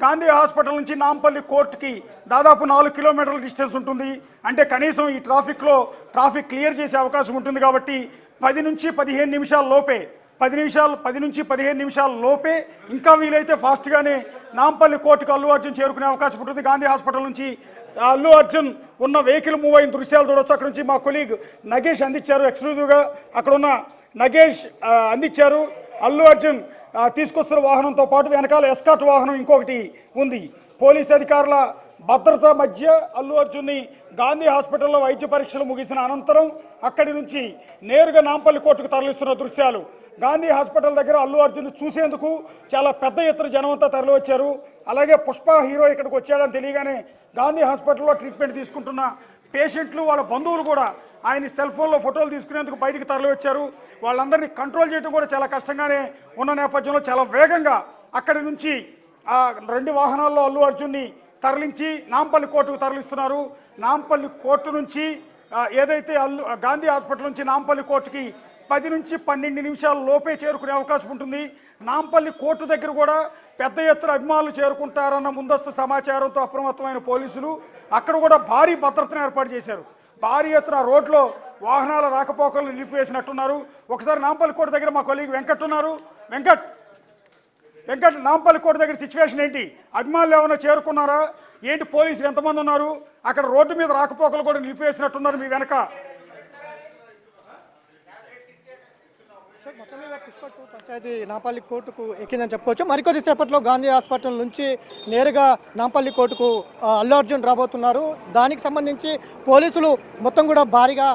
Gandhi hospital నుంచి నాంపల్లి కోర్టుకి దాదాపు 4 కిలోమీటర్ల డిస్టెన్స్ ఉంటుంది. అంటే కనీసం ఈ ట్రాఫిక్ క్లియర్ చేసే అవకాశం ఉంటుంది. కాబట్టి 10 నుంచి 15 నిమిషాల లోపే 10 నుంచి 15 నిమిషాల లోపే ఇంకా వీలైతే ఫాస్ట్గానే నాంపల్లి కోర్టుకు అల్లు అర్జున్ చేరుకునే అవకాశం ఉంటుంది. గాంధీ హాస్పిటల్ నుంచి అల్లు అర్జున్ ఉన్న వెహికల్ మూవ్ అయిన దృశ్యాలు చూడవచ్చు. అక్కడ నుంచి మా కొలీగ్ నగేష్ అందించారు. ఎక్స్క్లూజివ్గా అక్కడ ఉన్న నగేష్ అందించారు. అల్లు అర్జున్ తీసుకొస్తున్న వాహనంతో పాటు వెనకాల ఎస్కార్ట్ వాహనం ఇంకొకటి ఉంది. పోలీస్ అధికారుల భద్రత మధ్య అల్లు అర్జున్ని గాంధీ హాస్పిటల్లో వైద్య పరీక్షలు ముగిసిన అనంతరం అక్కడి నుంచి నేరుగా నాంపల్లి కోర్టుకు తరలిస్తున్న దృశ్యాలు. గాంధీ హాస్పిటల్ దగ్గర అల్లు అర్జున్ చూసేందుకు చాలా పెద్ద ఎత్తున జనమంతా తరలి వచ్చారు. అలాగే పుష్ప హీరో ఇక్కడికి వచ్చాడని తెలియగానే గాంధీ హాస్పిటల్లో ట్రీట్మెంట్ తీసుకుంటున్న పేషెంట్లు వాళ్ళ బంధువులు కూడా ఆయన సెల్ ఫోన్లో ఫోటోలు తీసుకునేందుకు బయటికి తరలి వచ్చారు. వాళ్ళందరినీ కంట్రోల్ చేయడం కూడా చాలా కష్టంగానే ఉన్న నేపథ్యంలో చాలా వేగంగా అక్కడి నుంచి 2 వాహనాల్లో అల్లు అర్జున్ని తరలించి నాంపల్లి కోర్టుకు తరలిస్తున్నారు. నాంపల్లి కోర్టు నుంచి ఏదైతే గాంధీ హాస్పిటల్ నుంచి నాంపల్లి కోర్టుకి 10 నుంచి 12 నిమిషాల లోపే చేరుకునే అవకాశం ఉంటుంది. నాంపల్లి కోర్టు దగ్గర కూడా పెద్ద ఎత్తున అభిమానులు చేరుకుంటారన్న ముందస్తు సమాచారంతో అప్రమత్తమైన పోలీసులు అక్కడ కూడా భారీ భద్రతను ఏర్పాటు చేశారు. భారీ ఎత్తున రోడ్లో వాహనాల రాకపోకలను నిలిపివేసినట్టున్నారు. ఒకసారి నాంపల్లి కోర్టు దగ్గర మా కొలీగ్ వెంకట్ ఉన్నారు. వెంకట్ నాంపల్లి కోర్టు దగ్గర సిచ్యువేషన్ ఏంటి? అభిమానులు ఏమైనా చేరుకున్నారా ఏంటి? పోలీసులు ఎంతమంది ఉన్నారు? అక్కడ రోడ్డు మీద రాకపోకలు కూడా నిలిపివేసినట్టున్నారు మీ వెనక. సార్ మొత్తం మీద పుష్ప 2 పంచాయతీ నాంపల్లి కోర్టుకు ఎక్కిందని చెప్పుకోవచ్చు. మరికొద్ది సేపట్లో గాంధీ హాస్పిటల్ నుంచి నేరుగా నాంపల్లి కోర్టుకు అల్లు అర్జున్ రాబోతున్నారు. దానికి సంబంధించి పోలీసులు మొత్తం కూడా భారీగా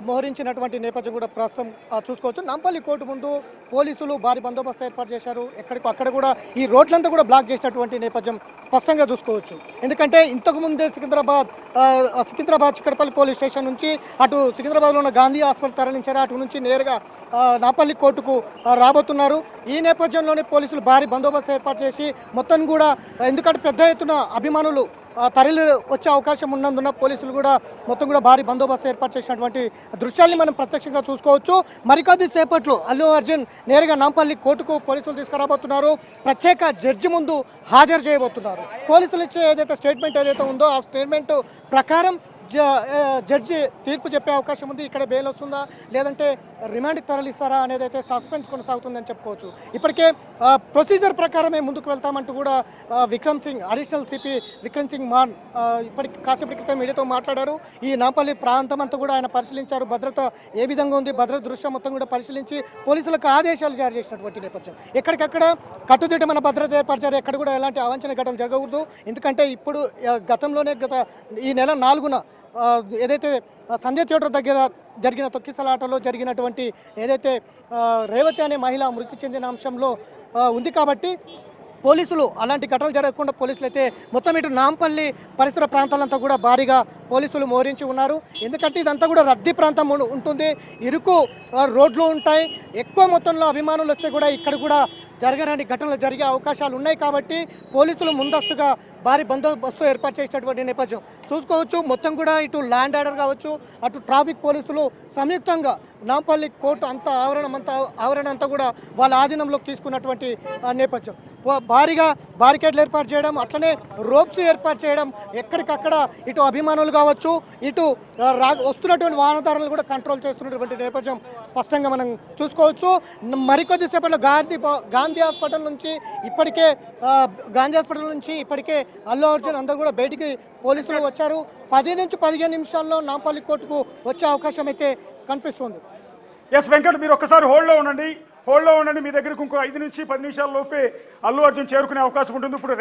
మోహరించినటువంటి నేపథ్యం కూడా ప్రస్తుతం చూసుకోవచ్చు. నాంపల్లి కోర్టు ముందు పోలీసులు భారీ బందోబస్తు ఏర్పాటు చేశారు. అక్కడ కూడా ఈ రోడ్లంతా కూడా బ్లాక్ చేసినటువంటి నేపథ్యం స్పష్టంగా చూసుకోవచ్చు. ఎందుకంటే ఇంతకుముందే సికింద్రాబాద్ చిక్కడపల్లి పోలీస్ స్టేషన్ నుంచి అటు సికింద్రాబాద్లో ఉన్న గాంధీ హాస్పిటల్ తరలించారు. అటు నుంచి నేరుగా నాంపల్లి కోర్టుకు రాబోతున్నారు. ఈ నేపథ్యంలోనే పోలీసులు భారీ బందోబస్తు ఏర్పాటు చేసి మొత్తం కూడా, ఎందుకంటే పెద్ద ఎత్తున అభిమానులు తరలి వచ్చే అవకాశం ఉన్నందున పోలీసులు కూడా మొత్తం కూడా భారీ బందోబస్తు ఏర్పాటు చేసినటువంటి దృశ్యాల్ని మనం ప్రత్యక్షంగా చూసుకోవచ్చు. మరికొద్ది సేపట్లో అల్లు అర్జున్ నేరుగా నాంపల్లి కోర్టుకు పోలీసులు తీసుకురాబోతున్నారు. ప్రత్యేక జడ్జి ముందు హాజరు చేయబోతున్నారు. పోలీసులు ఇచ్చే ఏదైతే స్టేట్మెంట్ ఏదైతే ఉందో ఆ స్టేట్మెంట్ ప్రకారం జడ్జి తీర్పు చెప్పే అవకాశం ఉంది. ఇక్కడ బెయిల్ వస్తుందా లేదంటే రిమాండ్కి తరలిస్తారా అనేది అయితే సస్పెన్స్ కొనసాగుతుందని చెప్పుకోవచ్చు. ఇప్పటికే ప్రొసీజర్ ప్రకారమే ముందుకు వెళ్తామంటూ కూడా విక్రమ్ సింగ్, అడిషనల్ సిపి విక్రమ్ సింగ్ మాన్ ఇప్పటికి కాసేపటి క్రితం మీడియాతో మాట్లాడారు. ఈ నాంపల్లి ప్రాంతం అంతా కూడా ఆయన పరిశీలించారు. భద్రత ఏ విధంగా ఉంది, భద్రత దృశ్యం మొత్తం కూడా పరిశీలించి పోలీసులకు ఆదేశాలు జారీ చేసినటువంటి నేపథ్యం. ఎక్కడికక్కడ కట్టుదిట్టమైన భద్రత ఏర్పరిచారు. ఎక్కడ కూడా ఎలాంటి అవాంఛనీయ ఘటనలు జరగకూడదు. ఎందుకంటే ఇప్పుడు గతంలోనే ఈ నెల 4న ఏదైతే సంధ్య థియేటర్ దగ్గర జరిగిన తొక్కిసలాటలో జరిగినటువంటి ఏదైతే రేవతి అనే మహిళ మృతి చెందిన అంశంలో ఉంది. కాబట్టి పోలీసులు అలాంటి ఘటనలు జరగకుండా పోలీసులు అయితే మొత్తం ఇటు నాంపల్లి పరిసర ప్రాంతాలంతా కూడా భారీగా పోలీసులు మోహరించి ఉన్నారు. ఎందుకంటే ఇదంతా కూడా రద్దీ ప్రాంతం ఉంటుంది, ఇరుకు రోడ్లు ఉంటాయి. ఎక్కువ మొత్తంలో అభిమానులు వస్తే కూడా ఇక్కడ కూడా జరగరాని ఘటనలు జరిగే అవకాశాలు ఉన్నాయి. కాబట్టి పోలీసులు ముందస్తుగా భారీ బందోబస్తు ఏర్పాటు చేసినటువంటి నేపథ్యం చూసుకోవచ్చు. మొత్తం కూడా ఇటు ల్యాండ్ ఆర్డర్ కావచ్చు, అటు ట్రాఫిక్ పోలీసులు సంయుక్తంగా నాంపల్లి కోర్టు ఆవరణ అంతా కూడా వాళ్ళ ఆధీనంలోకి తీసుకున్నటువంటి నేపథ్యం. భారీగా బారికేడ్లు ఏర్పాటు చేయడం, అట్లనే రోప్స్ ఏర్పాటు చేయడం, ఎక్కడికక్కడ ఇటు అభిమానులు కావచ్చు, ఇటు వస్తున్నటువంటి వాహనదారులు కూడా కంట్రోల్ చేస్తున్నటువంటి నేపథ్యం స్పష్టంగా మనం చూసుకోవచ్చు. మరికొద్ది సేపట్లో గాంధీ హాస్పిటల్ నుంచి ఇప్పటికే అల్లు అర్జున్ అందరూ కూడా బయటికి పోలీసులు వచ్చారు. 10 నుంచి 15 నిమిషాల్లో నాంపల్లి కోర్టుకు వచ్చే అవకాశం అయితే కనిపిస్తుంది. ఎస్ వెంకట్, మీరు ఒక్కసారి హోల్డ్లో ఉండండి. మీ దగ్గరకు ఇంకో 5 నుంచి 10 నిమిషాల లోపే అల్లు అర్జున్ చేరుకునే అవకాశం ఉంటుంది. ఇప్పుడు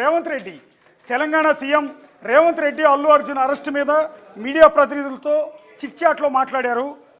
తెలంగాణ సీఎం రేవంత్ రెడ్డి అల్లు అర్జున్ అరెస్ట్ మీద మీడియా ప్రతినిధులతో చిట్చాట్లో మాట్లాడారు.